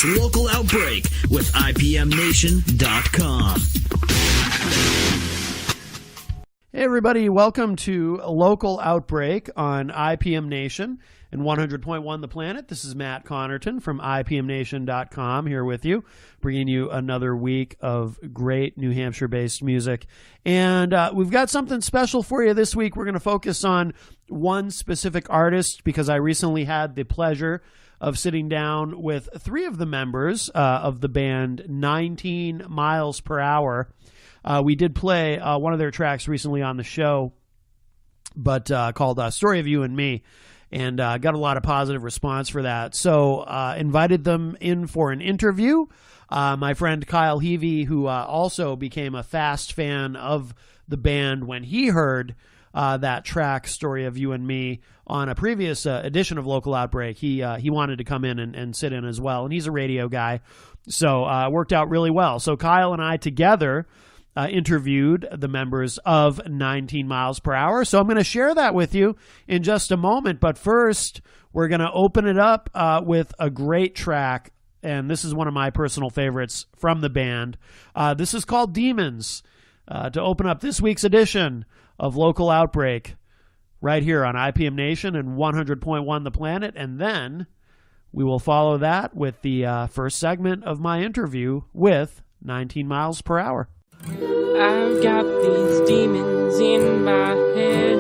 Local Outbreak with IPMNation.com. Hey everybody, welcome to Local Outbreak on IPM Nation and 100.1 The Planet. This is Matt Connerton from IPMNation.com here with you, bringing you another week of great New Hampshire-based music. And we've got something special for you this week. We're going to focus on one specific artist because I recently had the pleasure of sitting down with three of the members of the band 19 Miles Per Hour. We did play one of their tracks recently on the show, but called Story of You and Me, and got a lot of positive response for that. So invited them in for an interview. My friend Kyle Heavey, who also became a fast fan of the band when he heard that track, Story of You and Me, on a previous edition of Local Outbreak. He wanted to come in and sit in as well, and he's a radio guy, so it worked out really well. So Kyle and I together interviewed the members of 19 Miles Per Hour. So I'm going to share that with you in just a moment. But first, we're going to open it up with a great track. And this is one of my personal favorites from the band. This is called Demons to open up this week's edition of Local Outbreak right here on IPM Nation and 100.1 The Planet. And then we will follow that with the first segment of my interview with 19 Miles Per Hour. I've got these demons in my head.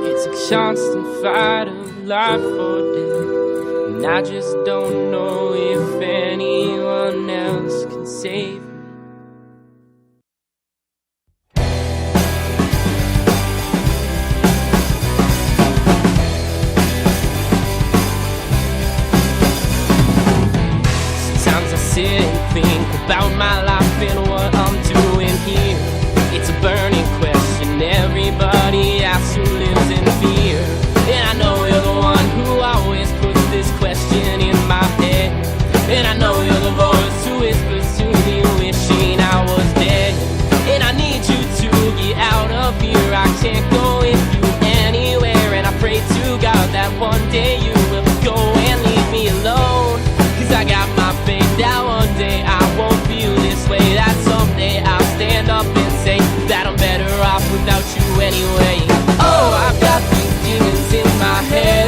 It's a constant fight of life or death, and I just don't know if anyone else can save me. Sometimes I sit and think about my life and what I'm doing here. It's a burning question everybody asks who lives in fear. And I know you're the one who always puts this question in my head. And I know you're the voice who whispers to me wishing I was dead. And I need you to get out of here. I can't go with you anywhere. And I pray to God that one day you will go and leave me alone. 'Cause I got my faith that one day I won't feel this way, that someday I'll stand up and say that I'm better off without you anyway. Oh, I've got these demons in my head.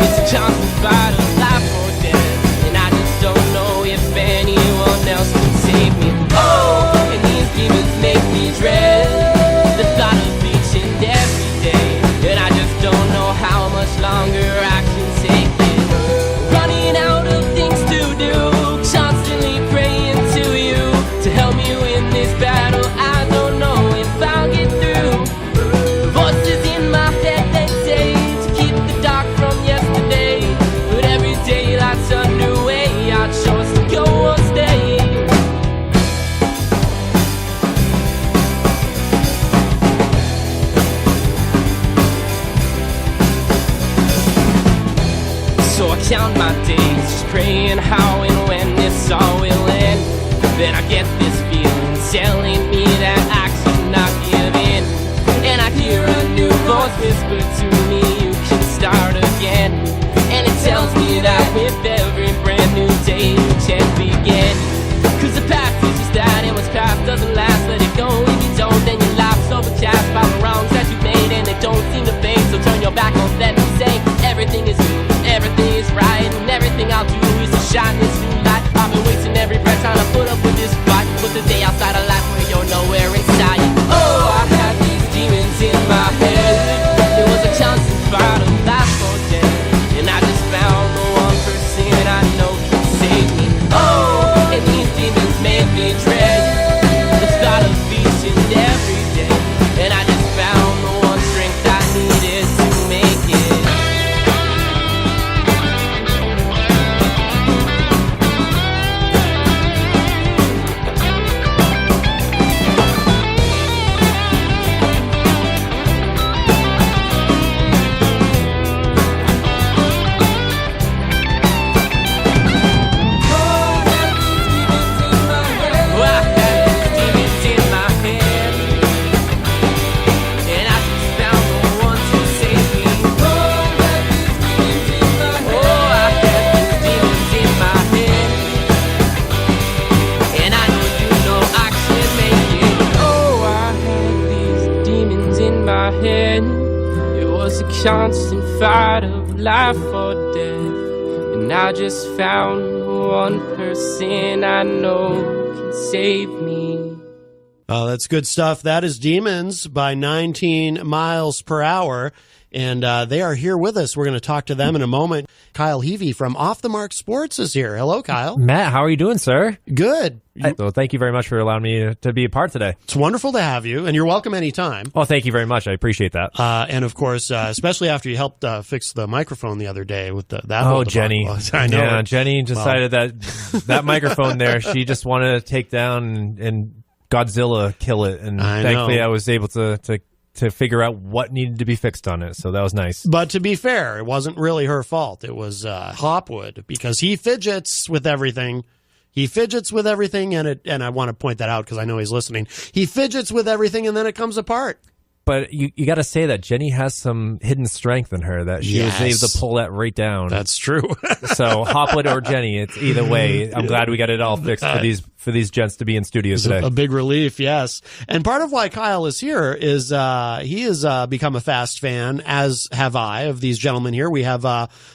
It's a constant fight of life or death, and I just don't know if anyone else can save me. Oh, and these demons make me dread the thought of each and every day, and I just don't know how much longer I can take it. Running out of things to do, constantly praying to you to help me win this battle. I don't know if I'll get through. Voices in my head, they say to keep the dark from yesterday, but every day lights a new way. I chose to go or stay. So I count my days, just praying how and when this all will end. Then I get this feeling telling me that I should not give in. And I hear a new voice whisper to me, you can start again. And it tells me that with every brand new day you can begin. 'Cause the past is just that, and what's past doesn't last. Let it go. If you don't, then your life's overcast by the wrongs that you made, and they don't seem to fade. So turn your back on them and say everything is new, everything is right, and everything I'll do is to shine this new light. I've been wasting every breath trying to put up with this fight, but the day outside of life where you're nowhere inside. Oh, I had these demons in my head. It was a constant fight of life or death, and I just found the one constant fight of life or death. And I just found one person I know can save me. Oh, that's good stuff. That is Demons by 19 miles per hour. And they are here with us. We're going to talk to them in a moment. Kyle Heavey from Off the Mark Sports is here. Hello, Kyle. Matt, how are you doing, sir? Good. Well, thank you very much for allowing me to be a part today. It's wonderful to have you, and you're welcome anytime. Well, thank you very much. I appreciate that. And of course, especially after you helped fix the microphone the other day with that. Oh, Jenny. I know. Yeah, Jenny decided that microphone there, she just wanted to take down and Godzilla kill it. And thankfully I was able to figure out what needed to be fixed on it. So that was nice. But to be fair, it wasn't really her fault. It was Hopwood, because he fidgets with everything. He fidgets with everything, and I want to point that out because I know he's listening. He fidgets with everything, and then it comes apart. But you got to say that Jenny has some hidden strength in her that she was able to pull that right down. That's true. So Hopwood or Jenny, it's either way. I'm glad we got it all fixed for these gents to be in studio today. A big relief, yes. And part of why Kyle is here is he has become a fast fan, as have I, of these gentlemen here. We have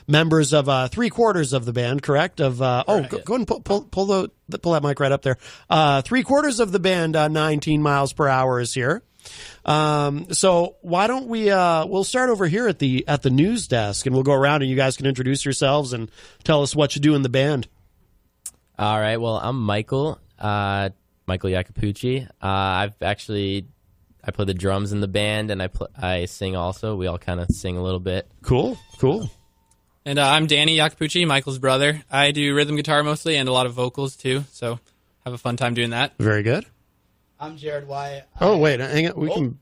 members of 3/4 of the band, correct? Of go and pull that mic right up there. 3/4 of the band, 19 miles per hour, is here. So why don't we'll start over here at the news desk, and we'll go around and you guys can introduce yourselves and tell us what you do in the band. All right. Well, I'm Michael Jacopucci. I play the drums in the band, and I sing also. We all kind of sing a little bit. Cool. And I'm Danny Jacopucci, Michael's brother. I do rhythm guitar mostly and a lot of vocals too, so have a fun time doing that. Very good. I'm Jared Wyatt. Oh, wait, hang on.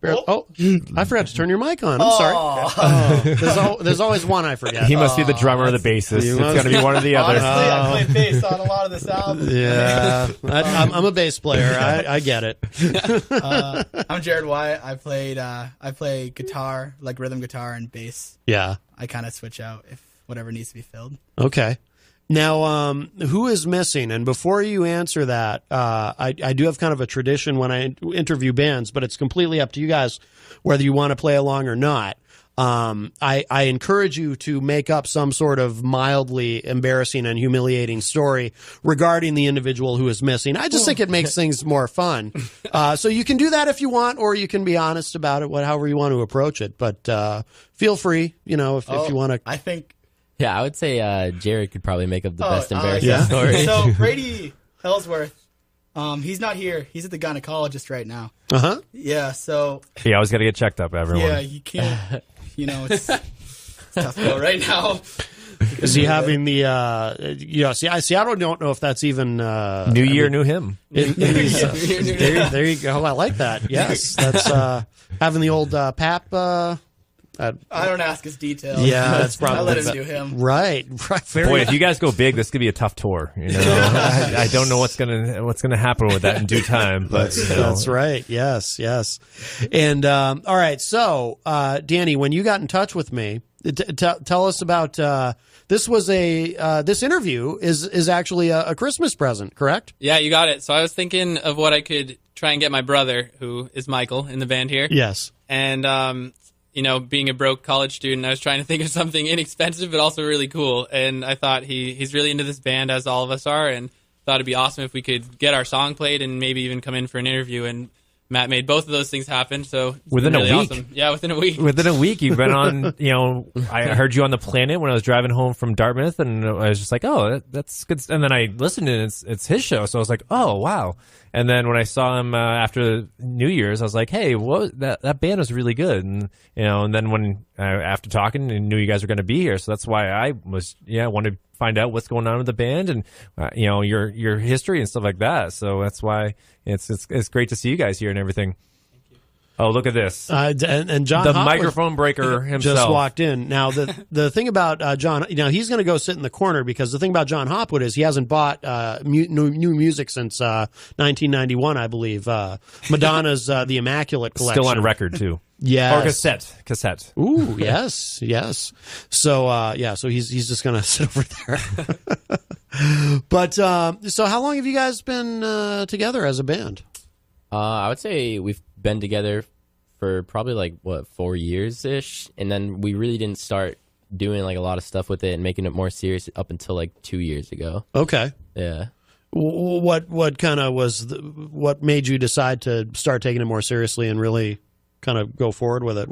I forgot to turn your mic on. I'm sorry. There's always one I forget. He must be the drummer or the bassist. It's going to be one or the other. Honestly, I play bass on a lot of this album. Yeah, I'm a bass player. I get it. I'm Jared Wyatt. I play guitar, like rhythm guitar and bass. Yeah. I kind of switch out if whatever needs to be filled. Okay. Now, who is missing? And before you answer that, I do have kind of a tradition when I interview bands, but it's completely up to you guys whether you want to play along or not. I encourage you to make up some sort of mildly embarrassing and humiliating story regarding the individual who is missing. I just think it makes things more fun. So you can do that if you want, or you can be honest about it, however you want to approach it. But feel free, if you want to. I think. Yeah, I would say Jared could probably make up the best embarrassing story. So Brady Ellsworth, he's not here. He's at the gynecologist right now. Uh-huh. Yeah, so. Yeah, I always got to get checked up, everyone. Yeah, you can't, it's tough to go right now. Is he having the, I don't know if that's even. New year, new him. There you go. I like that. Yes, that's having the old pap. I don't ask his details. Yeah, that's probably. I let him do him. Right. Boy, if you guys go big, this could be a tough tour. I don't know what's gonna happen with that in due time. But that's right. Yes. And all right. So, Danny, when you got in touch with me, tell us about this. Was this interview is actually a Christmas present, correct? Yeah, you got it. So I was thinking of what I could try and get my brother, who is Michael, in the band here. Yes. And being a broke college student, I was trying to think of something inexpensive but also really cool. And I thought he's really into this band, as all of us are, and thought it'd be awesome if we could get our song played and maybe even come in for an interview. And Matt made both of those things happen. So within really a week, awesome. Yeah, within a week. Within a week, you've been on. I heard you on the Planet when I was driving home from Dartmouth, and I was just like, "Oh, that's good." And then I listened, and it's his show, so I was like, "Oh, wow." And then when I saw him after New Year's, I was like, "Hey, that band was really good." And and then when after talking, I knew you guys were going to be here, so that's why I wanted to find out what's going on with the band and your history and stuff like that. So that's why it's great to see you guys here and everything. Oh, look at this! And John, the Hopwood microphone breaker himself, just walked in. Now the thing about John, he's going to go sit in the corner because the thing about John Hopwood is he hasn't bought new music since 1991, I believe. Madonna's "The Immaculate" collection, still on record too. Yeah, or cassette. Ooh, yes. So so he's just going to sit over there. But so how long have you guys been together as a band? I would say we've been together for probably like 4 years ish, and then we really didn't start doing like a lot of stuff with it and making it more serious up until like 2 years ago. Okay. Yeah. What kind of what made you decide to start taking it more seriously and really kind of go forward with it?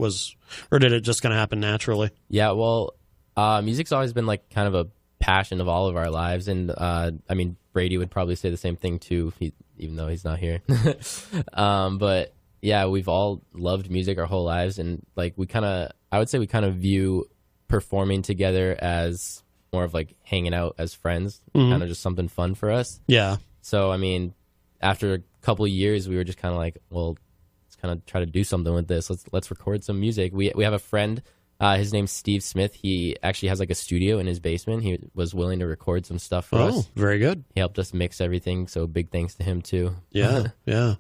Or did it just kind of happen naturally? Yeah, well, music's always been like kind of a passion of all of our lives, and I mean, Brady would probably say the same thing too, even though he's not here. But yeah, we've all loved music our whole lives, and like I would say we kind of view performing together as more of like hanging out as friends, kind of just something fun for us. Yeah. So I mean, after a couple of years, we were just kind of like, well, let's kind of try to do something with this. Let's record some music. We have a friend. His name's Steve Smith. He actually has like a studio in his basement. He was willing to record some stuff for us. Oh, very good. He helped us mix everything. So big thanks to him too. Yeah, yeah,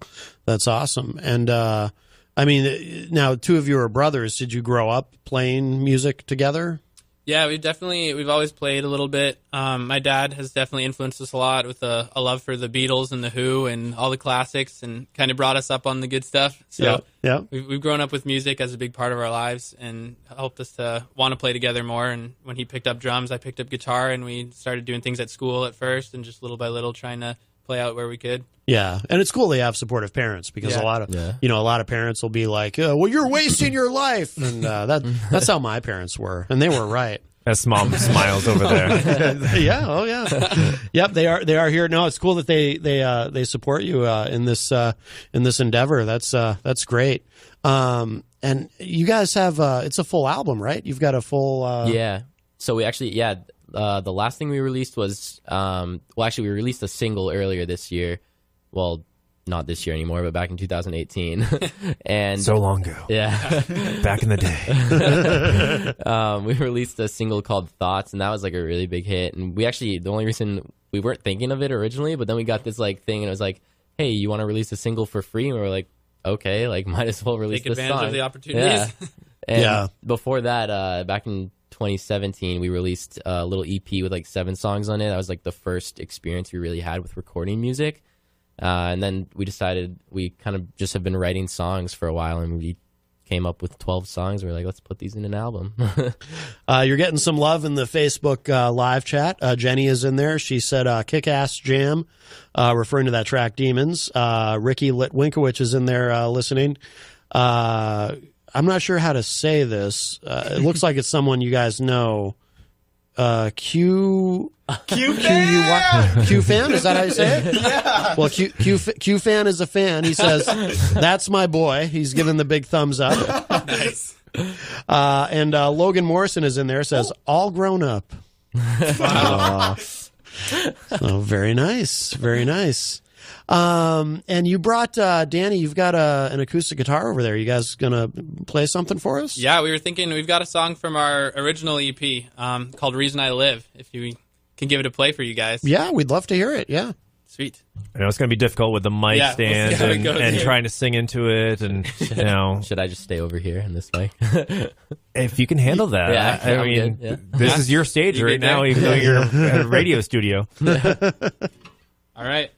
that's awesome. And I mean, now 2 of you are brothers. Did you grow up playing music together? Yeah, we've always played a little bit. My dad has definitely influenced us a lot with a love for the Beatles and the Who and all the classics, and kind of brought us up on the good stuff. So yeah. We've grown up with music as a big part of our lives, and helped us to want to play together more. And when he picked up drums, I picked up guitar, and we started doing things at school at first, and just little by little trying to play out where we could. Yeah, and it's cool they have supportive parents, because a lot of parents will be like, well, you're wasting your life, and that's how my parents were, and they were right. As Mom smiles over there. Yeah, oh yeah, yep. They are here. No, it's cool that they support you in this endeavor. That's great. And you guys have it's a full album, right? You've got a full. Yeah. So we actually the last thing we released was we released a single earlier this year. Well, not this year anymore, but back in 2018. And so long ago. Yeah. Back in the day. We released a single called Thoughts, and that was like a really big hit. And the only reason we weren't thinking of it originally, but then we got this like thing, and it was like, hey, you want to release a single for free? And we were like, okay, like might as well release this song. Take advantage of the opportunities. Yeah. And before that, back in 2017, we released a little EP with like 7 songs on it. That was like the first experience we really had with recording music. And then we decided we kind of just have been writing songs for a while, and we came up with 12 songs. We're like, let's put these in an album. You're getting some love in the Facebook live chat. Jenny is in there. She said, kick-ass jam, referring to that track Demons. Ricky Litwinkowicz is in there listening. I'm not sure how to say this. It looks like it's someone you guys know. Q fan, is that how you say it? Yeah. Well, Q fan is a fan. He says, "That's my boy." He's giving the big thumbs up. Nice. And Logan Morrison is in there. Says, "All grown up." Wow. So very nice, very nice. And you brought Danny. You've got an acoustic guitar over there. You guys gonna play something for us? Yeah, we were thinking we've got a song from our original EP called "Reason I Live." If you can give it a play for you guys. Yeah, we'd love to hear it. Yeah. Sweet. I know it's going to be difficult with the mic stand and trying to sing into it, and Should I just stay over here in this mic? If you can handle that. Yeah, I mean, this is your stage right now, even though you're at a radio studio. All right.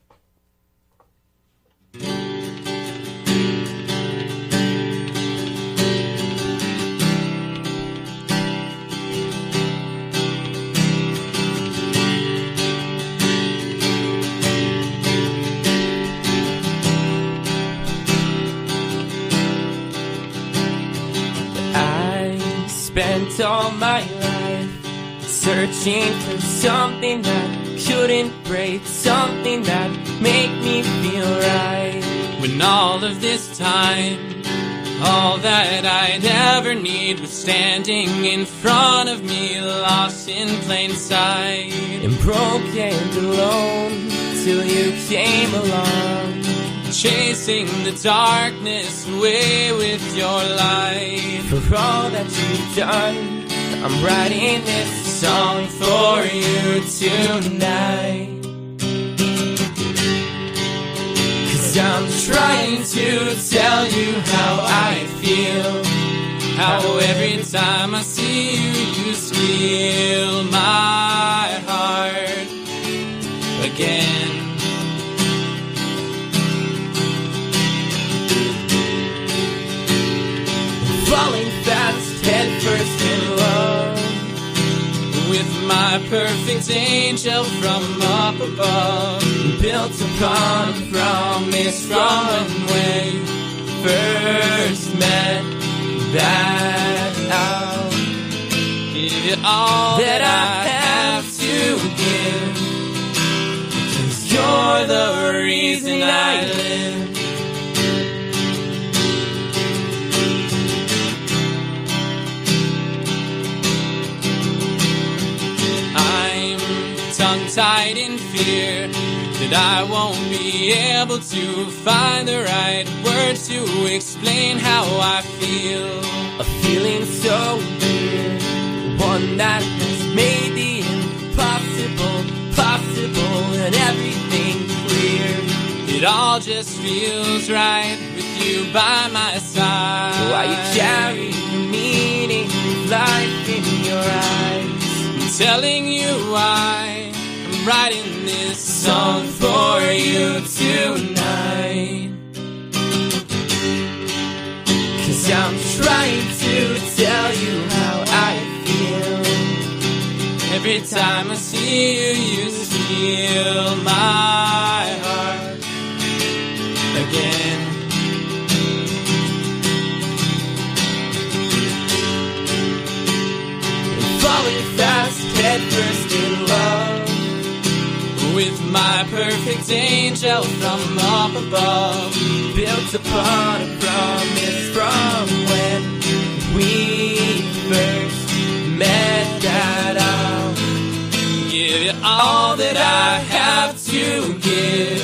Spent all my life searching for something that couldn't break, something that make me feel right. When all of this time, all that I'd ever need was standing in front of me, lost in plain sight. And broke and alone till you came along, chasing the darkness away with your light. For all that you've done, I'm writing this song for you tonight. 'Cause I'm trying to tell you how I feel, how every time I see you, you steal my heart again. my perfect angel from up above, built upon a promise from when we first met, that I'll give you all that I have to give, 'cause you're the reason I live. Tongue-tied in fear that I won't be able to find the right words to explain how I feel. A feeling so weird, one that has made the impossible possible and everything clear. It all just feels right with you by my side. Why you carry the meaning of life in your eyes? I'm telling you why I'm writing this song for you tonight. 'Cause I'm trying to tell you how I feel. Every time I see you, you steal my heart again. Falling fast, head first in love with my perfect angel from up above, built upon a promise from when we first met, that I'll give you all that I have to give,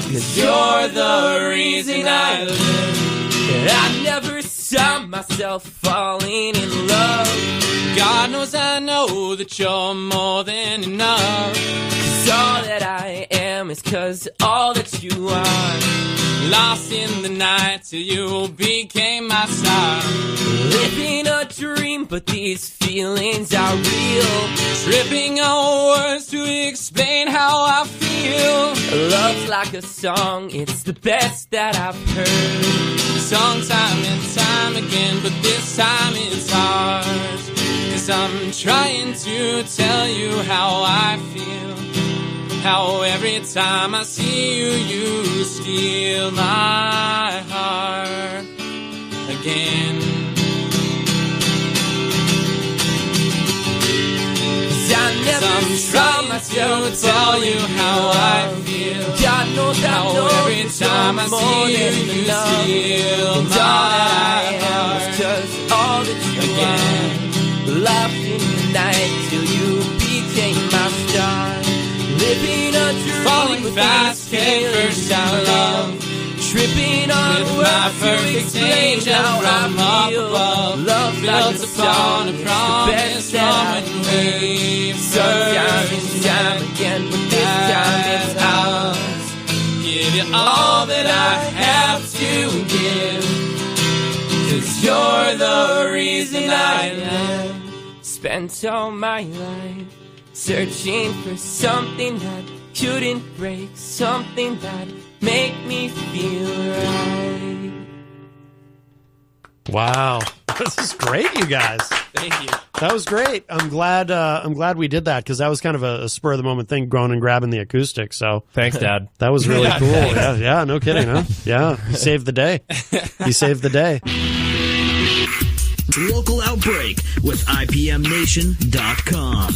'cause you're the reason I live. I never saw myself falling in love. God knows I know that you're more than enough. 'Cause all that I am is 'cause all that you are. Lost in the night till you became my star. Living a dream, but these feelings are real. Tripping on words to explain how I feel. Love's like a song, it's the best that I've heard. Song time and time again, but this time it's hard. 'Cause I'm trying to tell you how I feel. How every time I see you, you steal my heart again. 'Cause I never I'm saw trying myself to tell you falling how in I love. feel. God knows I How know every that time I you're more see you, than you enough. steal And my all that I am heart is 'cause all that you again. are. Lost in the night till you became my star. Living a dream, Falling with fast, these head first feelings out of love. Tripping on With words my to perfect explain angel how from I up feel. above, Love's built like a upon song, a it's the promise best that from I've when heard. we Sometimes first it's time met. again, but this time it's ours. Give you all that I have to give, 'cause you're the reason I live. Spent all my life searching for something that couldn't break, something that make me feel right. Wow, this is great, you guys. Thank you. That was great. I'm glad we did that, because that was kind of a spur of the moment thing, going and grabbing the acoustic. So Thanks, Dad. that was really cool. Yeah, no kidding, huh? Yeah, he saved the day. He saved the day. Local Outbreak with IPMNation.com.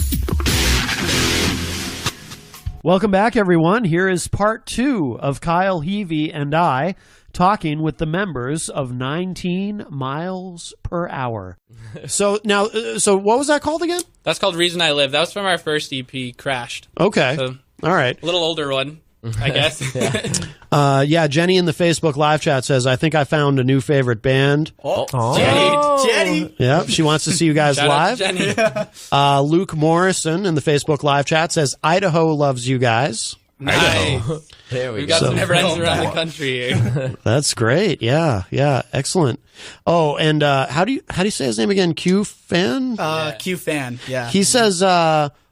Welcome back, everyone. Here is part 2 of Kyle, Heavey, and I talking with the members of 19 Miles Per Hour. So now, so what was that called again? That's called Reason I Live. That was from our first EP, Crashed. Okay. So, All right. a little older one, I guess. Yeah, Jenny in the Facebook live chat says, I think I found a new favorite band. Jenny. Yep, she wants to see you guys Shout out live. to Jenny. Luke Morrison in the Facebook live chat says, Idaho loves you guys. Nice. There we We've go. got some So- friends around the country here. That's great. Yeah, excellent. Oh, and how do you say his name again? Q Fan? Q fan. Yeah. He says,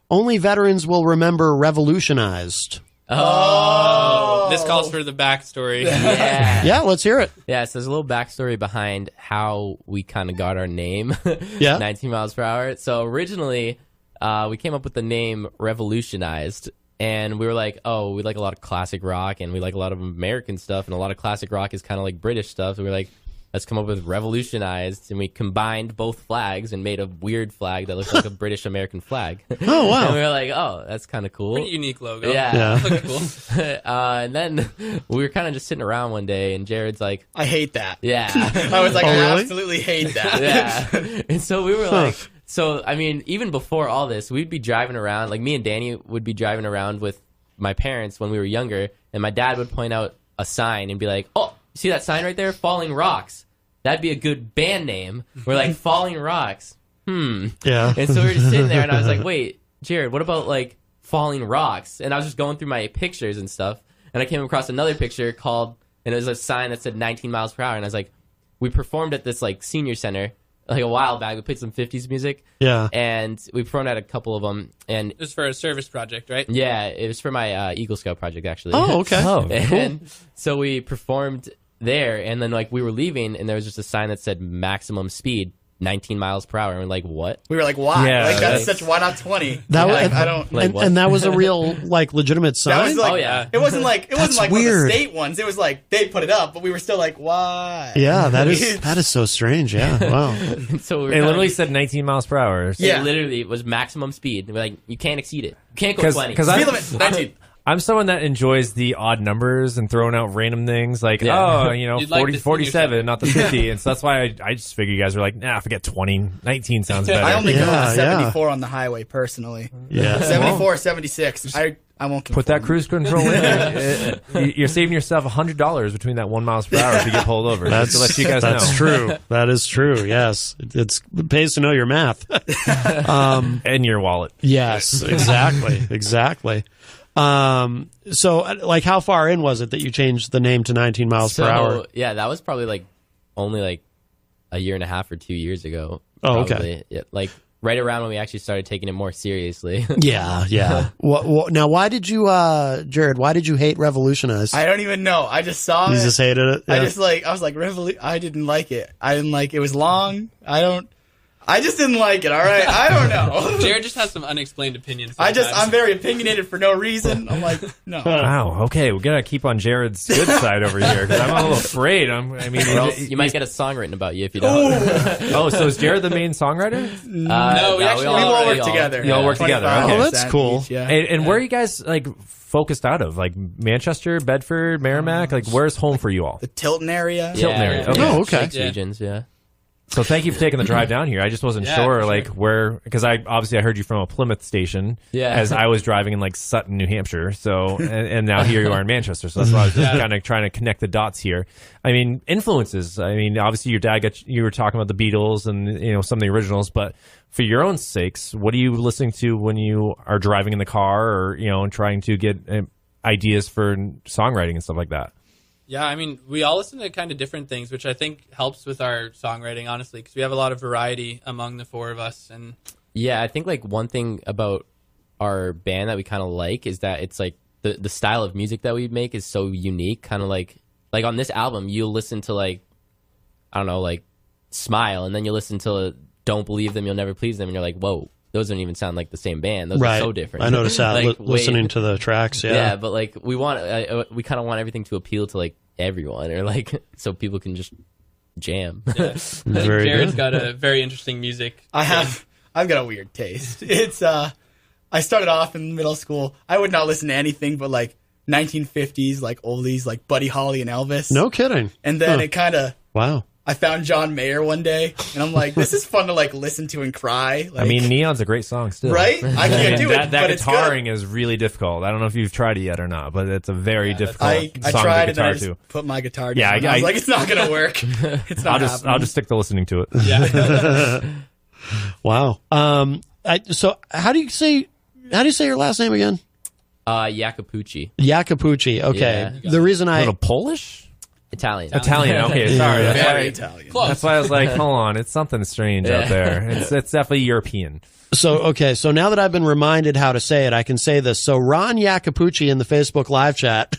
only veterans will remember Revolutionized. This calls for the backstory. Yeah. Yeah, let's hear it. Yeah, so there's a little backstory behind how we kind of got our name, Yeah. 19 miles per hour. So originally, we came up with the name Revolutionized. And we were like, oh, we like a lot of classic rock and we like a lot of American stuff. And a lot of classic rock is kind of like British stuff. So we were like, let's come up with Revolutionized. And we combined both flags and made a weird flag that looked like a British American flag. Oh, wow. And we were like, oh, that's kind of cool. Pretty unique logo. Yeah. Looks cool. And then we were kind of just sitting around one day and Jared's like, I hate that. yeah. I was like, I really? absolutely hate that. Yeah. And so we were like, so, I mean, even before all this, we'd be driving around, like me and Danny would be driving around with my parents when we were younger, and my dad would point out a sign and be like, oh, you see that sign right there? Falling Rocks. That'd be a good band name. We're like, Falling Rocks. Yeah. And so we were just sitting there, and I was like, wait, Jared, what about, like, Falling Rocks? And I was just going through my pictures and stuff, and I came across another picture called, and it was a sign that said 19 miles per hour, and I was like, we performed at this, like, senior center, like a while back. We played some 50s music. Yeah. And we performed at a couple of them. And It was for a service project, right? yeah, it was for my Eagle Scout project, actually. Oh, okay. Oh, And so we performed there, and then like we were leaving, and there was just a sign that said maximum speed 19 miles per hour. And we're like, what? We were like, why? Yeah, like that's like- such. Why not 20? That was, Like, I don't. Like, what? and that was a real, like, legitimate sign? That was like, Oh, yeah. It wasn't like That's one of the weird. state ones. It was like they put it up, but we were still like, why? Yeah, that is so strange. Yeah, wow. So we were It kinda- literally said 19 miles per hour. Yeah. It literally was maximum speed. And we're like, you can't exceed it. You can't go 20. Because Speed limit 19. I'm someone that enjoys the odd numbers and throwing out random things like, Yeah. oh, you know, You'd like 40, to see 47, yourself. not the 50. And so that's why I just figure you guys were like, nah, forget 20. 19 sounds better. I only go Yeah, 74 on the highway personally. Yeah. 74, 76. I won't Put that conform. cruise control in. You're saving yourself $100 between that 1 miles per hour if you get pulled over. Just to let you guys That's know. true. That is true. Yes, it pays to know your math. And your wallet. Yes, exactly, exactly. So, like, how far in was it that you changed the name to 19 miles per hour? Yeah, that was probably like only like a year and a half or 2 years ago. Oh, okay. probably. Yeah, like right around when we actually started taking it more seriously. Yeah, yeah. Now, why did you, Jared? Why did you hate Revolutionize? I don't even know. I just saw You it. just hated it. I Yeah. just I was like, I didn't like it. I didn't like it was long. I just didn't like it. All right. I don't know. Jared just has some unexplained opinions. I'm sometimes. very opinionated for no reason. I'm like, no. Wow. Okay, we're gonna keep on Jared's good side over here because I'm a little afraid. You might get a song written about you if you don't. Oh, so is Jared the main songwriter? No, we actually- We all work together. You all work together, 25% okay. Oh, that's cool. each, yeah. And where are you guys like focused out of? Like Manchester, Bedford, Merrimack? Like where's home for you all? The Tilton area. Tilton area. Okay. Oh, okay. Six regions, yeah. So thank you for taking the drive down here. I just wasn't Yeah, sure for like where because I heard you from a Plymouth station Yeah. as I was driving in like Sutton, New Hampshire. So and now here you are in Manchester. So that's why I was just kind of trying to connect the dots here. I mean, influences. I mean, obviously your dad you were talking about the Beatles and you know some of the originals, but for your own sakes, what are you listening to when you are driving in the car or you know trying to get ideas for songwriting and stuff like that? Yeah, I mean, we all listen to kind of different things, which I think helps with our songwriting, honestly, because we have a lot of variety among the four of us. And Yeah, I think like one thing about our band that we kind of like is that it's like the style of music that we make is so unique. Kind of like on this album, you'll listen to like, I don't know, like Smile, and then you listen to Don't Believe Them, You'll Never Please Them, and you're like, whoa, those don't even sound like the same band. Those Right. are so different. I noticed that Like, listening wait. to the tracks. Yeah, Yeah. but like we kind of want everything to appeal to like everyone, or like so people can just jam. I think Very Jared's good. got a very interesting music. I've got a weird taste. It's I started off in middle school. I would not listen to anything but like 1950s, like oldies, like Buddy Holly and Elvis. No kidding. And then Huh. it kind of Wow. I found John Mayer one day, and I'm like, this is fun to like listen to and cry. Like, I mean, Neon's a great song still. right? I can't do that it, but it's good. guitaring is really difficult. I don't know if you've tried it yet or not, but it's a very difficult I song tried to and then I guitar just to. put my guitar down. Yeah, and I was like, it's not gonna work. It's not happening. I'll just stick to listening to it. Yeah. Wow. So how do you say your last name again? Jacopucci. Yacapucci. Okay. Yeah. The reason A I little Polish? Italian. Okay, sorry. Very Italian. That's why I was like, hold on, it's something strange out there. It's definitely European. So now that I've been reminded how to say it, I can say this. So Ron Jacopucci in the Facebook live chat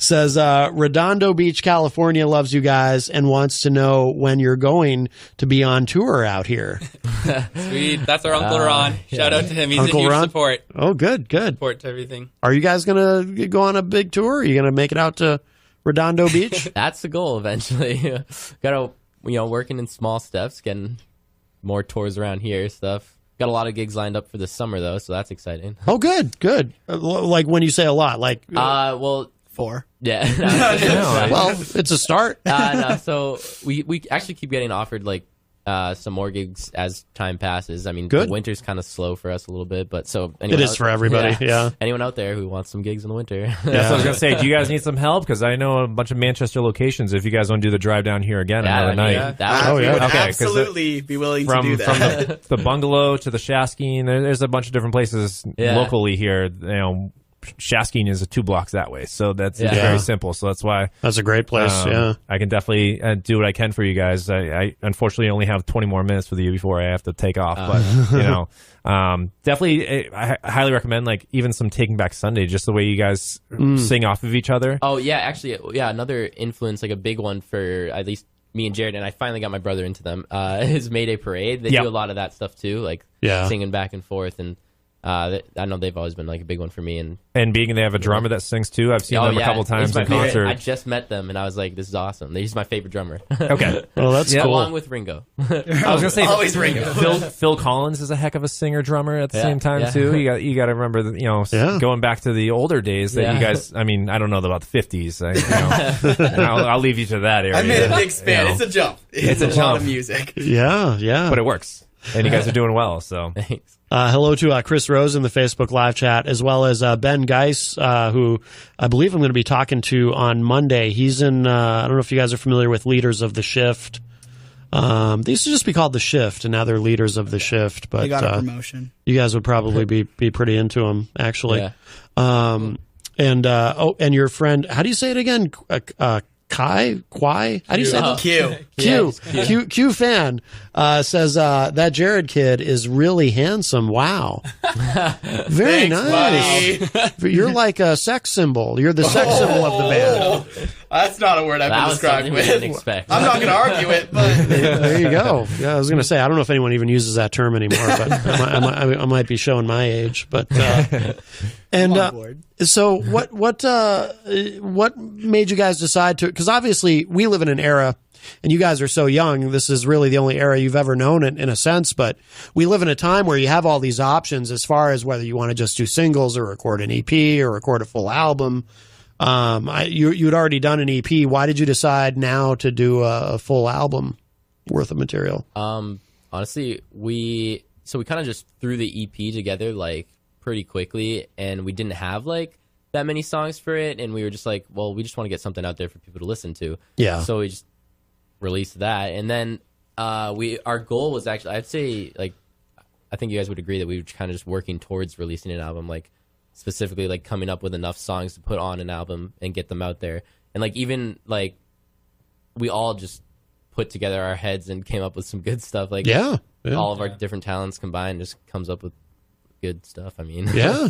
says, Redondo Beach, California loves you guys and wants to know when you're going to be on tour out here. Sweet. That's our Uncle Ron. Shout out to him. He's Uncle a huge Ron? support. Oh, good. Support to everything. Are you guys going to go on a big tour? Are you going to make it out to Redondo Beach? That's the goal eventually. Gotta, working in small steps, getting more tours around here, stuff. Got a lot of gigs lined up for this summer, though, so that's exciting. Oh, good. Like when you say a lot, like... well... 4. Yeah. Well, it's a start. No, so we actually keep getting offered, like, some more gigs as time passes. I mean, Good. The winter's kind of slow for us a little bit, but so... It is for everybody, yeah. Anyone out there who wants some gigs in the winter. That's what I was going to say. Do you guys need some help? Because I know a bunch of Manchester locations if you guys want to do the drive down here again another night. We would Okay, absolutely be willing to do that. From the bungalow to the Shaskeen, there's a bunch of different places locally here. Shaskeen is 2 blocks that way, so it's very simple. So that's why That's a great place, I can definitely do what I can for you guys. I unfortunately only have 20 more minutes with you before I have to take off, but definitely I highly recommend, like, even some Taking Back Sunday, just the way you guys sing off of each other. Oh yeah, actually, another influence, like a big one for at least me and Jared, and I finally got my brother into them, is Mayday Parade. They do a lot of that stuff too, like singing back and forth, and I know they've always been like a big one for me, and being they have a drummer that sings too. I've seen them a couple times in concert. I just met them, and I was like, "This is awesome." He's my favorite drummer. Okay, well, that's cool. Along with Ringo. I was gonna say always Ringo. Phil Collins is a heck of a singer drummer at the same time too. You got to remember that going back to the older days that you guys. I mean, I don't know about the 50s. I'll leave you to that area. I made a big span. It's a jump. It's a lot of music. Yeah, but it works, and you guys are doing well. So. Thanks. Hello to Chris Rose in the Facebook live chat, as well as Ben Geis, who I believe I'm going to be talking to on Monday. He's in, I don't know if you guys are familiar with Leaders of the Shift. They used to just be called The Shift, and now they're Leaders of the Shift. But they got a promotion. You guys would probably be pretty into them, actually. Yeah. And your friend, how do you say it again? Kwai? How do you say that? Q fan says that Jared kid is really handsome. Wow. Very Thanks, nice. You're like a sex symbol. You're the sex symbol of the band. That's not a word I've been described with. Didn't expect. I'm not going to argue it, but there you go. Yeah, I was going to say, I don't know if anyone even uses that term anymore, but I might be showing my age. But and so what made you guys decide to? Because obviously we live in an era, and you guys are so young. This is really the only era you've ever known in a sense. But we live in a time where you have all these options as far as whether you want to just do singles or record an EP or record a full album. You'd already done an EP. Why did you decide now to do a full album worth of material? Honestly, we kind of just threw the EP together like pretty quickly, and we didn't have like that many songs for it, and we were just like, well, we just want to get something out there for people to listen to. Yeah. So we just released that, and then our goal was actually, I'd say, like, I think you guys would agree that we were kind of just working towards releasing an album, like specifically like coming up with enough songs to put on an album and get them out there. And like even like we all just put together our heads and came up with some good stuff. Like all of our different talents combined just comes up with good stuff. I mean, yeah.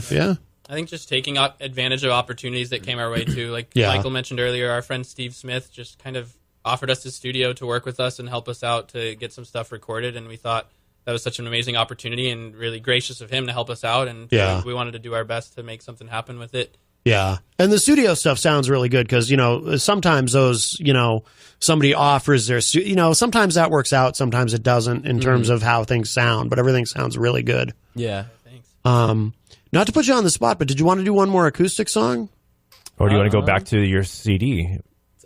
I think just taking advantage of opportunities that came our way too. Like Michael mentioned earlier, our friend Steve Smith just kind of offered us his studio to work with us and help us out to get some stuff recorded, and we thought that was such an amazing opportunity and really gracious of him to help us out. And we wanted to do our best to make something happen with it. Yeah. And the studio stuff sounds really good because, sometimes those, somebody offers their, sometimes that works out. Sometimes it doesn't in terms of how things sound, but everything sounds really good. Yeah. Thanks. Not to put you on the spot, but did you want to do one more acoustic song? Or do you want to go back to your CD?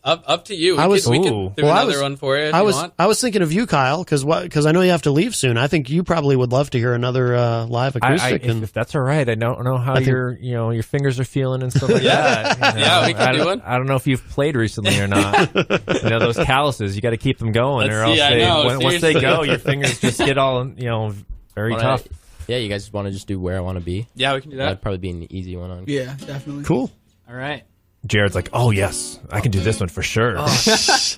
Up to you. We could do another one for you if you want. I was thinking of you, Kyle, because I know you have to leave soon. I think you probably would love to hear another live acoustic. If that's all right, I don't know how your fingers are feeling and stuff like that. Yeah, we can do one. I don't know if you've played recently or not. Those calluses, you got to keep them going, or else once they go, your fingers just get all very tough. Yeah, you guys want to just do Where I Want to Be? Yeah, we can do that. That'd probably be an easy one on. Yeah, definitely. Cool. All right. Jared's like, "Oh yes, I can do this one for sure."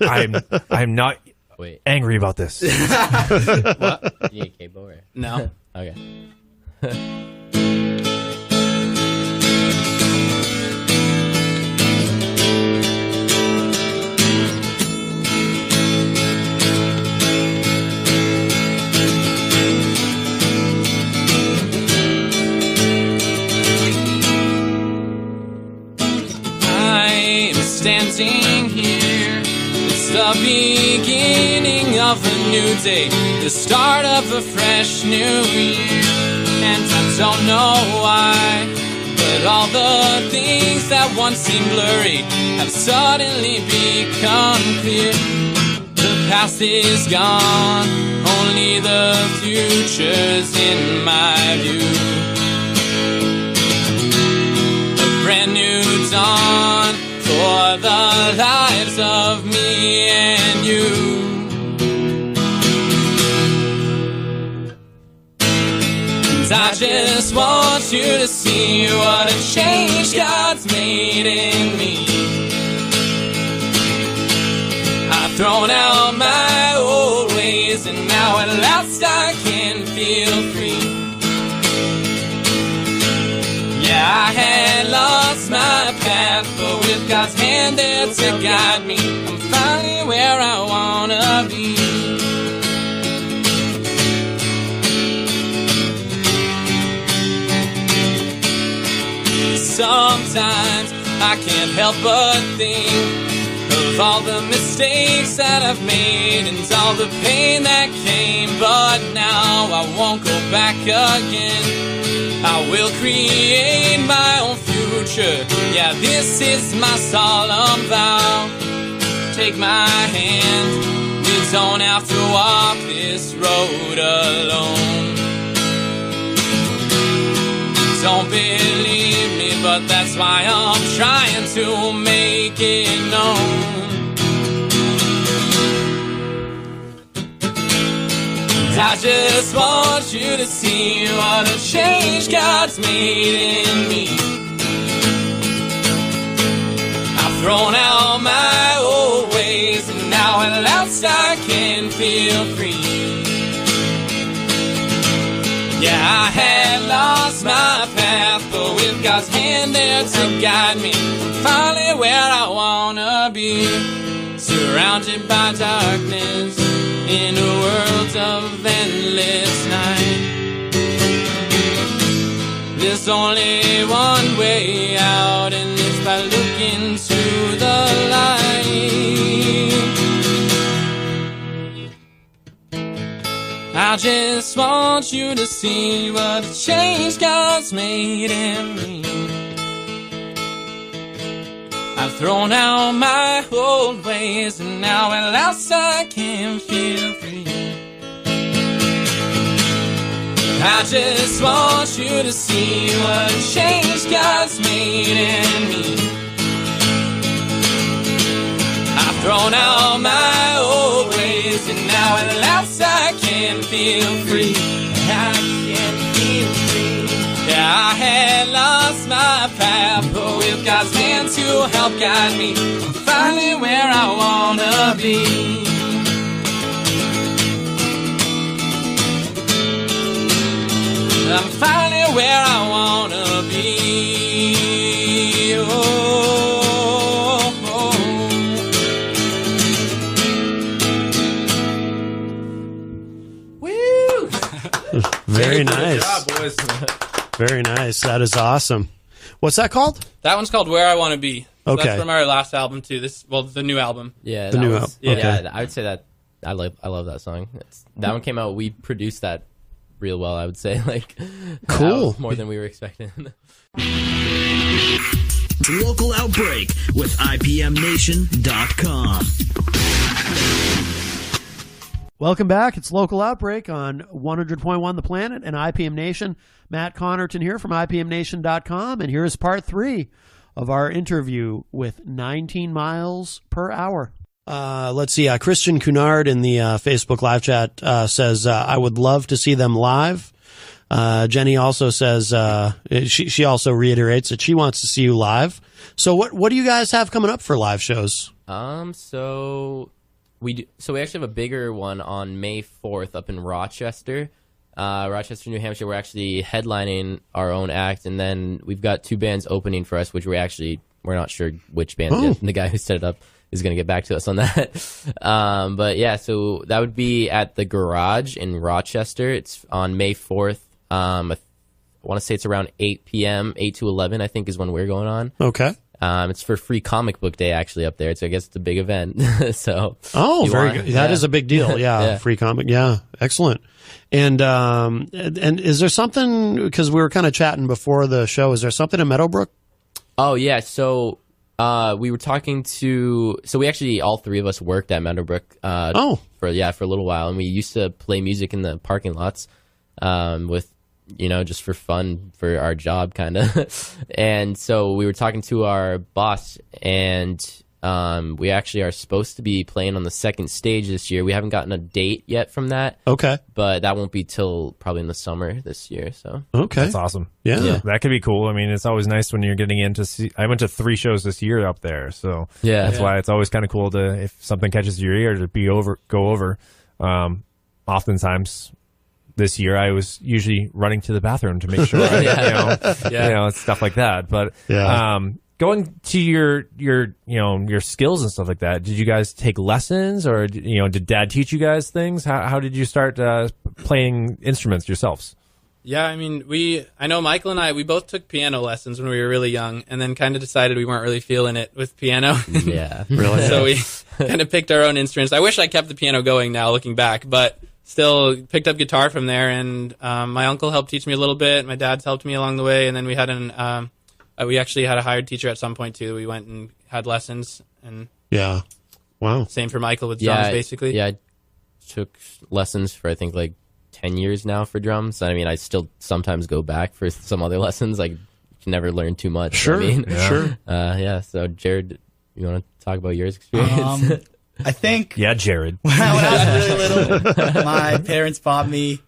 I'm not Wait, angry about this. what? You need a cable or? No. Okay. I'm standing here. It's the beginning of a new day, the start of a fresh new year. And I don't know why, but all the things that once seemed blurry have suddenly become clear. The past is gone, only the future's in my view. Brand new dawn for the lives of me and you. And I just want you to see what a change God's made in me. I've thrown out my old ways and now at last I can feel free. Yeah, I had lost my path, but with God's hand there to guide me, I'm finally where I wanna be. Sometimes I can't help but think of all the mistakes that I've made and all the pain that came, but now I won't go back again. I will create my own future. Yeah, this is my solemn vow. Take my hand. We don't have to walk this road alone. Don't believe me, but that's why I'm trying to make it known. I just want you to see what a change God's made in me. I've thrown out my old ways and now at last I can feel free. Yeah, I had lost my path, but with God's hand there to guide me, I'm finally where I wanna be. Surrounded by darkness in a world of endless night. There's only one way out, and it's by looking to the light. I just want you to see what a change God's made in me. I've thrown out my old ways and now at last I can feel free. I just want you to see what a change God's made in me. I've thrown out my old ways and now at last I can feel free. I can feel free. Yeah, I had lost my path, but with God's hand to help guide me, I'm finally where I wanna be. I'm finally where I wanna be. Oh, oh. Woo! Very nice. Good job, boys. Very nice. That is awesome. What's that called? That one's called Where I Want to Be. So Okay. That's from our last album, too. The new album. Yeah, The that new was- album. Yeah, Okay. I would say that I love that song. That one came out. We produced that real well. I would say Cool. more than we were expecting. Local Outbreak with IPMNation.com. Welcome back. It's Local Outbreak on 100.1 The Planet and IPM Nation. Matt Connerton here from IPMNation.com, and here's part 3 of our interview with 19 miles per hour. Let's see. Christian Cunard in the Facebook live chat says, I would love to see them live. Jenny also says she also reiterates that she wants to see you live. So what do you guys have coming up for live shows? So we actually have a bigger one on May 4th up in Rochester, New Hampshire. We're actually headlining our own act, and then we've got 2 bands opening for us, which we're not sure which band yet. The guy who set it up is going to get back to us on that. But yeah, so that would be at the Garage in Rochester. It's on May 4th. I want to say it's around 8 p.m., 8 to 11, I think is when we're going on. Okay. It's for Free Comic Book Day actually up there. I guess it's a big event. So very good. That is a big deal. Yeah. Free comic. Yeah. Excellent. And is there something, because we were kind of chatting before the show, is there something in Meadowbrook? Oh yeah. So we were talking so we actually, all 3 of us worked at Meadowbrook for a little while, and we used to play music in the parking lots with, just for fun for our job kind of. And so we were talking to our boss, and we actually are supposed to be playing on the 2nd stage this year. We haven't gotten a date yet from that. Okay. But that won't be till probably in the summer this year. So okay. That's awesome. Yeah. That could be cool. I mean, it's always nice when you're getting into I went to 3 shows this year up there. So that's why it's always kind of cool to, if something catches your ear, to go over. Oftentimes this year I was usually running to the bathroom to make sure stuff like that. But going to your skills and stuff like that, did you guys take lessons, or did Dad teach you guys things? How did you start playing instruments yourselves? Yeah, I mean, I know Michael and I, we both took piano lessons when we were really young, and then kind of decided we weren't really feeling it with piano. Yeah. Really? So we kind of picked our own instruments. I wish I kept the piano going now, looking back, but still picked up guitar from there, and my uncle helped teach me a little bit. My dad's helped me along the way, and then we had we actually had a hired teacher at some point too. We went and had lessons, and wow. Same for Michael with drums, basically. Yeah, I took lessons for I think like 10 years now for drums. I mean, I still sometimes go back for some other lessons. Like, you can never learn too much. Sure, sure. So Jared, you want to talk about your experience? I think Jared. when I was really little, my parents bought me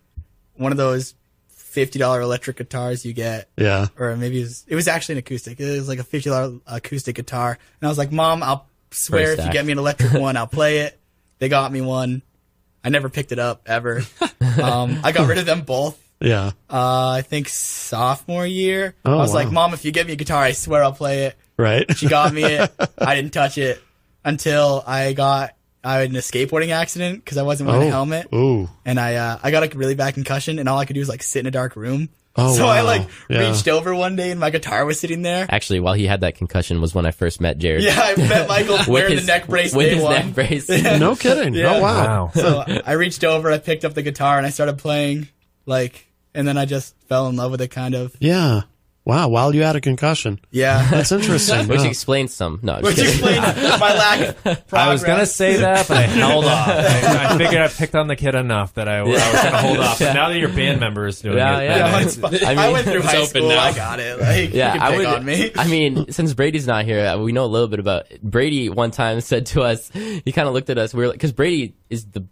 one of those $50 electric guitars you get. Yeah. Or maybe it was actually an acoustic. It was like a $50 acoustic guitar. And I was like, Mom, I'll swear if you get me an electric one, I'll play it. They got me one. I never picked it up ever. I got rid of them both. Yeah. I think sophomore year. I was like, Mom, if you get me a guitar, I swear I'll play it. Right. She got me it. I didn't touch it until I had in a skateboarding accident because I wasn't wearing a helmet. Ooh. And I got a really bad concussion, and all I could do was like sit in a dark room. Oh, so wow. I reached over one day, and my guitar was sitting there. Actually, while he had that concussion was when I first met Jared. Yeah, I met Michael wearing the neck brace with day his one. neck brace. No kidding. Yeah. Oh, wow. So I reached over, I picked up the guitar, and I started playing, and then I just fell in love with it, kind of. Yeah. Wow, while you had a concussion. Yeah. That's interesting. Which Wow. explains some. No, Which explains my lack of progress. I was going to say that, but I held off. I figured I picked on the kid enough that I was going to hold off. But now that your band member is doing it, I went through high school. now. I got it. You can pick on me. I mean, since Brady's not here, we know a little bit about Brady. One time said to us, he kind of looked at us. We were because Brady is the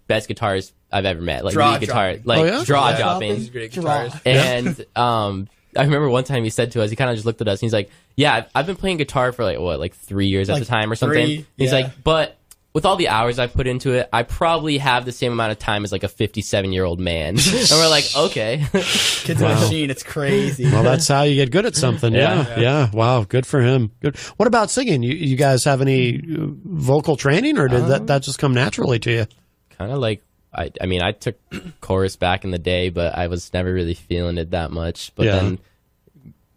best guitarist I've ever met. Like lead guitar, draw dropping. He's a great guitarist. And I remember one time he said to us, he kind of just looked at us and he's like, yeah, I've been playing guitar for 3 years at the time or something. He's like, but with all the hours I've put into it, I probably have the same amount of time as like a 57-year-old man. And we're like, okay. Kid's a machine. It's crazy. Well, that's how you get good at something. Yeah. Wow. Good for him. Good. What about singing? You guys have any vocal training, or did that just come naturally to you? Kind of like, I mean, I took chorus back in the day, but I was never really feeling it that much. But then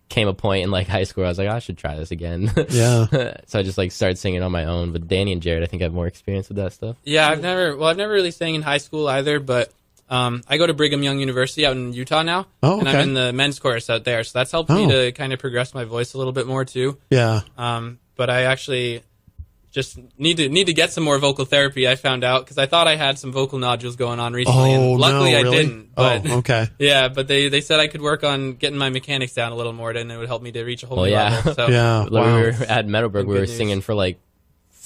came a point in high school where I was like, I should try this again. Yeah. So I just started singing on my own. But Danny and Jared, I think, have more experience with that stuff. Yeah, I've never really sang in high school either, but I go to Brigham Young University out in Utah now. Oh, okay. And I'm in the men's chorus out there, so that's helped me to kind of progress my voice a little bit more too. Yeah. But I actually just need to get some more vocal therapy. I found out because I thought I had some vocal nodules going on recently, and luckily I didn't. But, okay. Yeah, but they said I could work on getting my mechanics down a little more, and it would help me to reach a whole new level. So Yeah. When we were at Meadowbrook, we were singing for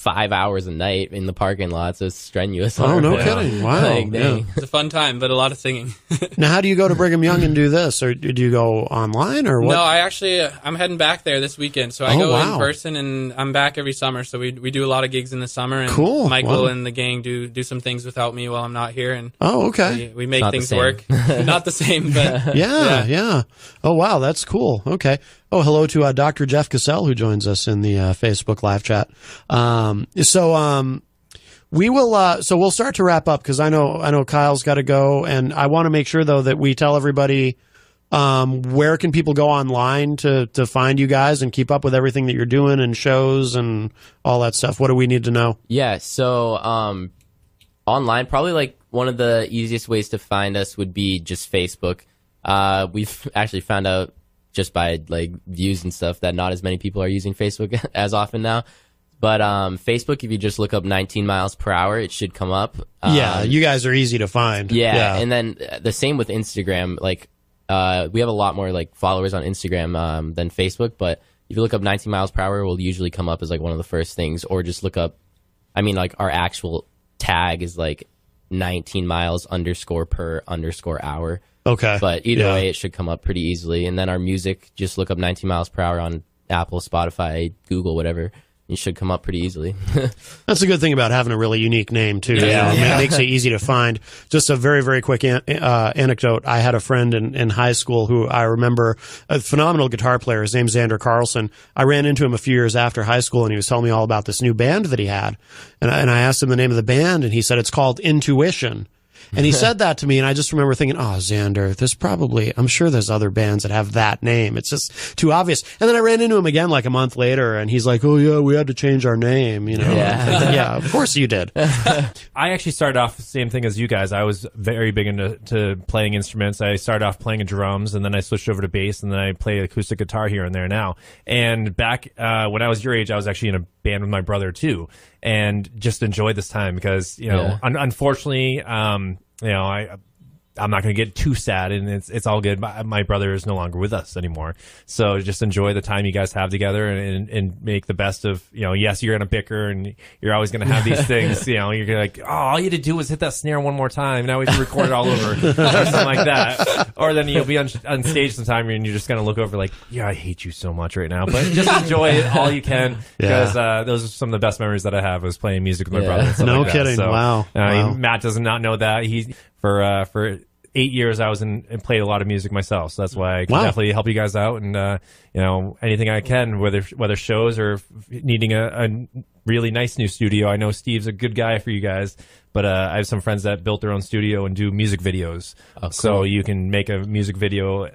5 hours a night in the parking lot, so it's strenuous. Oh, no kidding. Wow. Like, dang. It's a fun time, but a lot of singing. Now, how do you go to Brigham Young and do this? Or do you go online or what? No, I'm heading back there this weekend. So I go in person, and I'm back every summer. So we do a lot of gigs in the summer. And cool. Michael and the gang do some things without me while I'm not here. And okay. We make things work. Not the same, but yeah. Oh, wow. That's cool. Okay. Oh, hello to Dr. Jeff Cassell, who joins us in the Facebook live chat. We will. So we'll start to wrap up because I know Kyle's got to go, and I want to make sure though that we tell everybody where can people go online to find you guys and keep up with everything that you're doing and shows and all that stuff. What do we need to know? Yeah. So online, probably like one of the easiest ways to find us would be just Facebook. We've actually found out just by like views and stuff that not as many people are using Facebook as often now. But Facebook, if you just look up 19 miles per hour, it should come up. You guys are easy to find. Yeah. And then the same with Instagram. Like we have a lot more like followers on Instagram than Facebook. But if you look up 19 miles per hour, it will usually come up as like one of the first things. Or just look up, I mean, like our actual tag is like 19 miles _per_hour. Okay. But either way, it should come up pretty easily. And then our music, just look up 19 miles per hour on Apple, Spotify, Google, whatever. You should come up pretty easily. That's a good thing about having a really unique name, too. It makes it easy to find. Just a very, very quick anecdote. I had a friend in high school who I remember, a phenomenal guitar player. His name's Xander Carlson. I ran into him a few years after high school, and he was telling me all about this new band that he had. And I asked him the name of the band, and he said it's called Intuition. And he said that to me, and I just remember thinking, oh, Xander, I'm sure there's other bands that have that name. It's just too obvious. And then I ran into him again like a month later, and he's like, oh, yeah, we had to change our name, you know. Yeah, of course you did. I actually started off the same thing as you guys. I was very big into playing instruments. I started off playing drums, and then I switched over to bass, and then I play acoustic guitar here and there now. And back when I was your age, I was actually in a band with my brother, too, and just enjoyed this time because, unfortunately, I'm not going to get too sad, and it's all good. My brother is no longer with us anymore. So just enjoy the time you guys have together and make the best of, yes, you're going to bicker and you're always going to have these things, you're going to like, oh, all you had to do was hit that snare one more time. Now we have to record it all over or something like that. Or then you'll be on stage sometime and you're just going to look over like, yeah, I hate you so much right now. But just enjoy it all you can because those are some of the best memories that I have was playing music with my brother. And stuff no like kidding. So, wow. Matt does not know that. For 8 years, I was and played a lot of music myself, so that's why I can definitely help you guys out, and anything I can, whether shows or needing a really nice new studio. I know Steve's a good guy for you guys, but I have some friends that built their own studio and do music videos. Oh, cool. So you can make a music video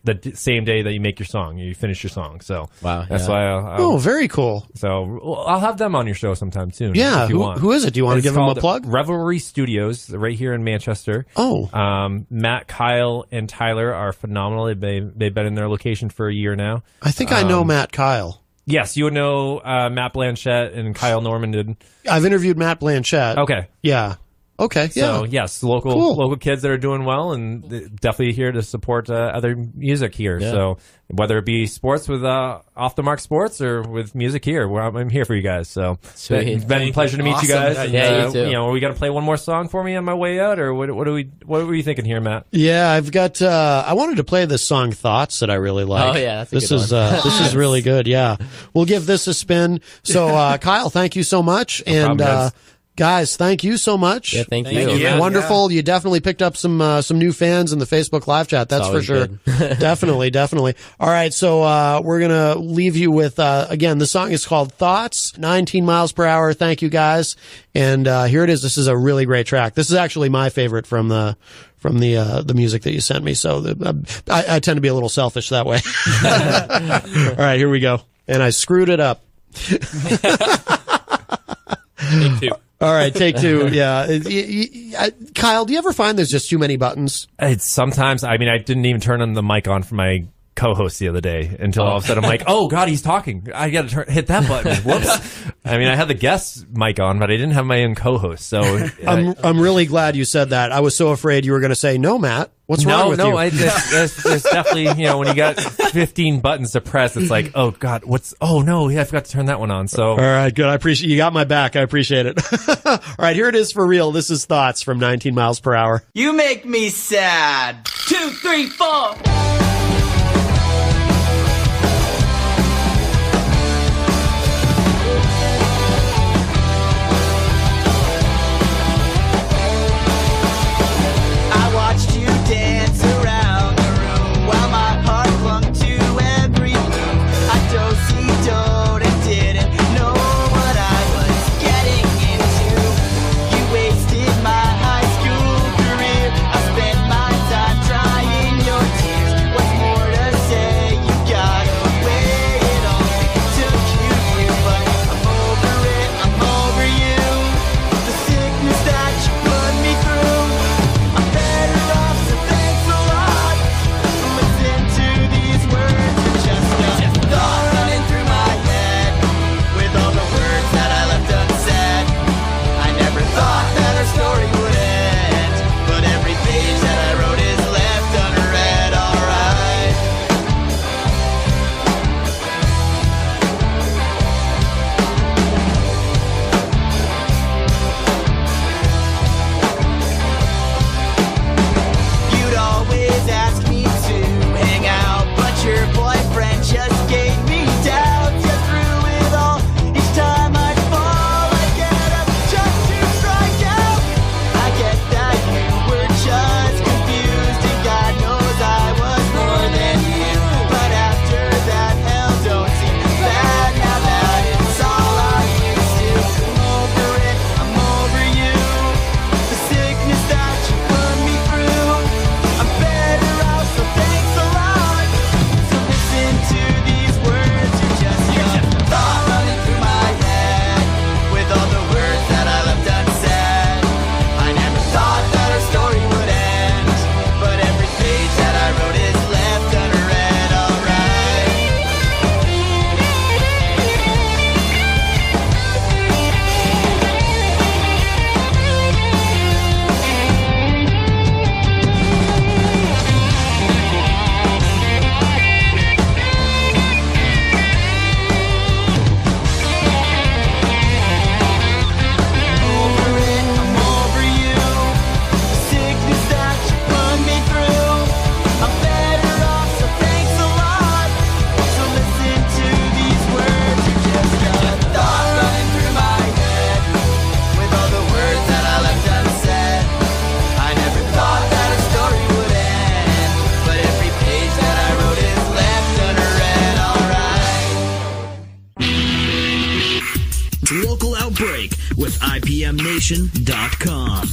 the same day that you make your song, you finish your song. So that's why. Very cool. So I'll have them on your show sometime soon. Yeah, if you want. Who is it? Do you want to give them a plug? Revelry Studios, right here in Manchester. Oh, Matt, Kyle, and Tyler are phenomenal. They've been in their location for a year now. I think I know Matt Kyle. Yes, you would know Matt Blanchett and Kyle Norman did. I've interviewed Matt Blanchett. Okay. Yeah. Okay. Yeah. So yes, local kids that are doing well, and definitely here to support other music here. Yeah. So whether it be sports with Off the Mark Sports or with music here, I'm here for you guys. So it's been a pleasure to meet you guys. And, you too. Are we gonna play one more song for me on my way out, or what were you thinking here, Matt? Yeah, I've got. I wanted to play this song "Thoughts" that I really like. Oh yeah, that's this is really good. Yeah, we'll give this a spin. So Kyle, thank you so much, guys, thank you so much. Yeah, thank you. Wonderful. You definitely picked up some new fans in the Facebook live chat. That's for sure. Definitely. All right, so we're gonna leave you with again. The song is called "Thoughts," 19 miles per hour. Thank you, guys. And here it is. This is a really great track. This is actually my favorite from the music that you sent me. So I tend to be a little selfish that way. All right, here we go. And I screwed it up. Take two. All right, take two. Yeah. Kyle, do you ever find there's just too many buttons? It's sometimes. I mean, I didn't even turn on the mic on for my co-host the other day until all of a sudden I'm like, oh God, he's talking. I got to hit that button. Whoops. I mean, I had the guest mic on, but I didn't have my own co-host. So I'm really glad you said that. I was so afraid you were going to say, no, Matt, what's wrong with you? There's definitely, when you got 15 buttons to press, it's like, oh God, oh no, I forgot to turn that one on. So, all right, good. I appreciate you got my back. I appreciate it. All right, here it is for real. This is Thoughts from 19 miles per hour. You make me sad. 2, 3, 4. Dance around the room while my heart clung to every move. I do-si-doed and didn't know what I was getting into. You wasted my high school career. I spent my time drying your tears. What's more to say? You got away. It only took you, but I'm over it. I'm over you. The sickness that you put me through. I'm better off. Thanks a lot. Listen to these words. It's just a thought running through my head with all the words that I left unsaid. I never thought that our story would end, but every page that I wrote is left unread. Alright. You'd always ask me to hang out, but your boyfriend just gave me doubts. Yeah, through it all, each time I'd fall, I'd get up just to strike out. I get that you were just confused, and God knows I was more than you. But after that, hell don't seem bad now that it's all I'm used to. I'm over it, I'm over you. The sickness that you put me through. I'm better off, so thanks a lot. So listen to these words. You're just a thought running through my head with all the words that I left unsaid. I never thought that our story would end, but every page that I wrote is left unread. Alright. Over it, I'm over you. The sickness that you put me through. I'm better off, so thanks a lot. So listen to these words. You're just a thought running through my head with all the words that I left unsaid. I never thought that a story would end, but every page that I wrote is left unread. Alright. Local Outbreak with IPMNation.com.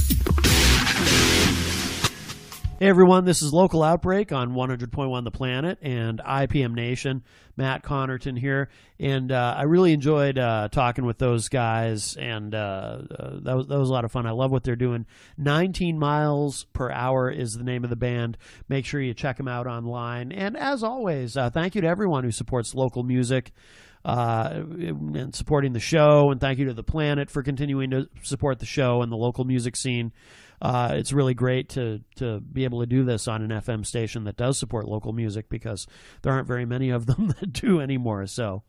Hey everyone, this is Local Outbreak on 100.1 The Planet and IPM Nation. Matt Connerton here, and I really enjoyed talking with those guys, and that was a lot of fun. I love what they're doing. 19 miles per hour is the name of the band. Make sure you check them out online. And as always, thank you to everyone who supports local music and supporting the show, and thank you to The Planet for continuing to support the show and the local music scene. It's really great to be able to do this on an FM station that does support local music, because there aren't very many of them that do anymore. So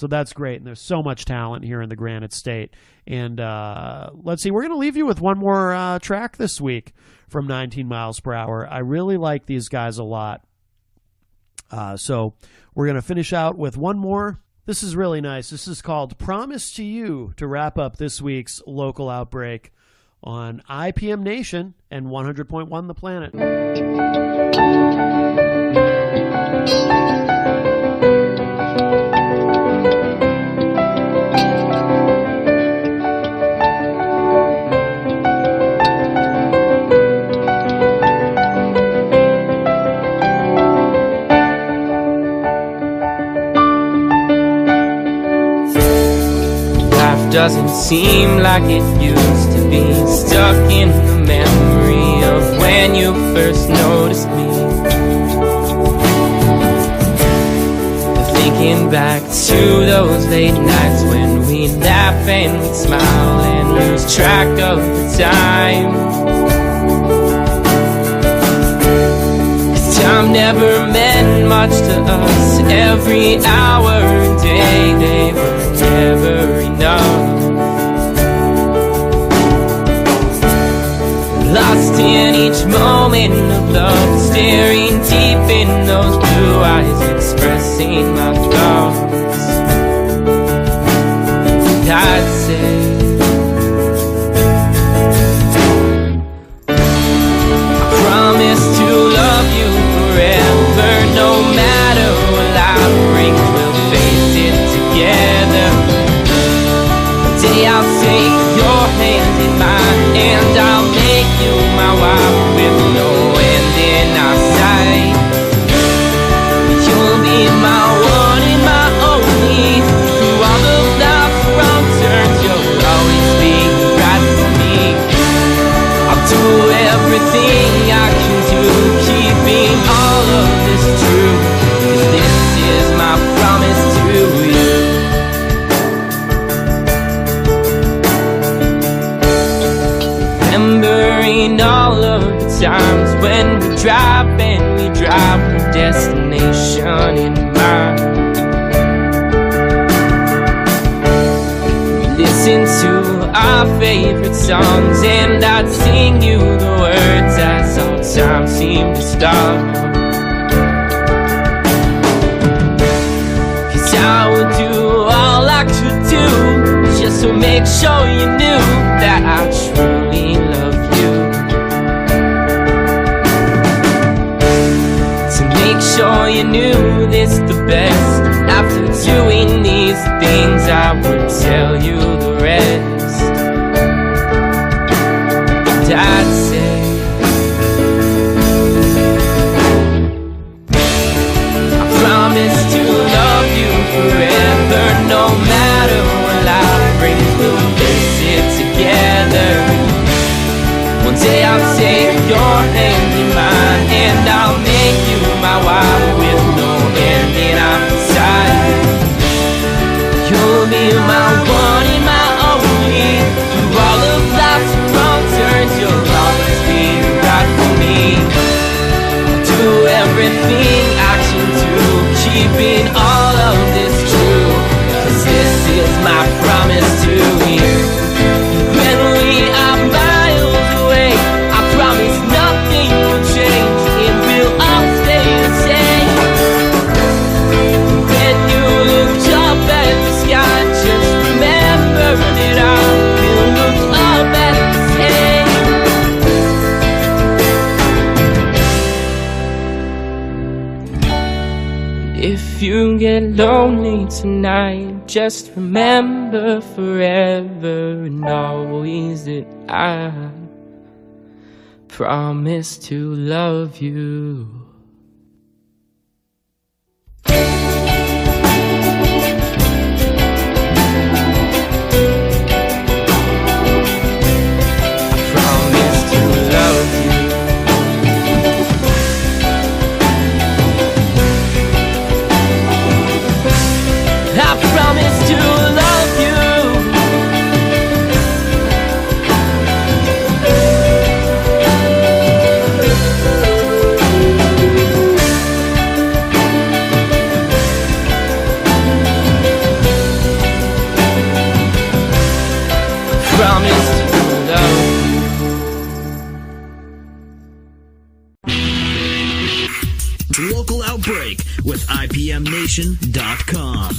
that's great. And there's so much talent here in the Granite State. And let's see, we're going to leave you with one more track this week from 19 miles per hour. I really like these guys a lot. So we're going to finish out with one more. This is really nice. This is called Promise to You, to wrap up this week's Local Outbreak on IPM Nation and 100.1 The Planet. Doesn't seem like it used to be. Stuck in the memory of when you first noticed me. thinking back to those late nights when we'd laugh and we'd smile and lose track of the time. 'Cause time never meant much to us. Every hour and day, they were never enough. Lost in each moment of love, staring deep in those blue eyes, expressing my thoughts. I'd say I promise to love you forever, no matter what life brings, we'll face it together. One day I'll take your hand in mine, and I'll make you my wife with no end in our sight. You'll be my one and my only. Through all of life's wrong turns, you'll always be right for me. I'll do everything I can do, keeping all of this true, 'cause this is my promise to you. Remembering all of the times when we drive and we drive with destination in mind. We listen to our favorite songs, and I'd sing you the words as all time seemed to stop. 'Cause I would do all I could do just to make sure you knew that I truly love you. To make sure you knew this the best. After doing these things, I would tell you the rest. And I'd say I promise to love you forever, no matter what life brings, we'll face it together. One day I'll take your hand in mine, and I'll make you my wife with no end in our sight. You'll be my one and my only. Through all of life's wrong turns, you'll always be right for me. Do everything I can do, keeping all of this true, 'cause this is my promise to you. When we are miles away, I promise nothing will change, and we'll all stay the same. When you look up at the sky, just remember that I will look up at the same. If you get lonely tonight, just remember forever and always that I promise to love you. I promise to love you. I promise to love you. Promise to love you. Local Outbreak with IPMNation.com.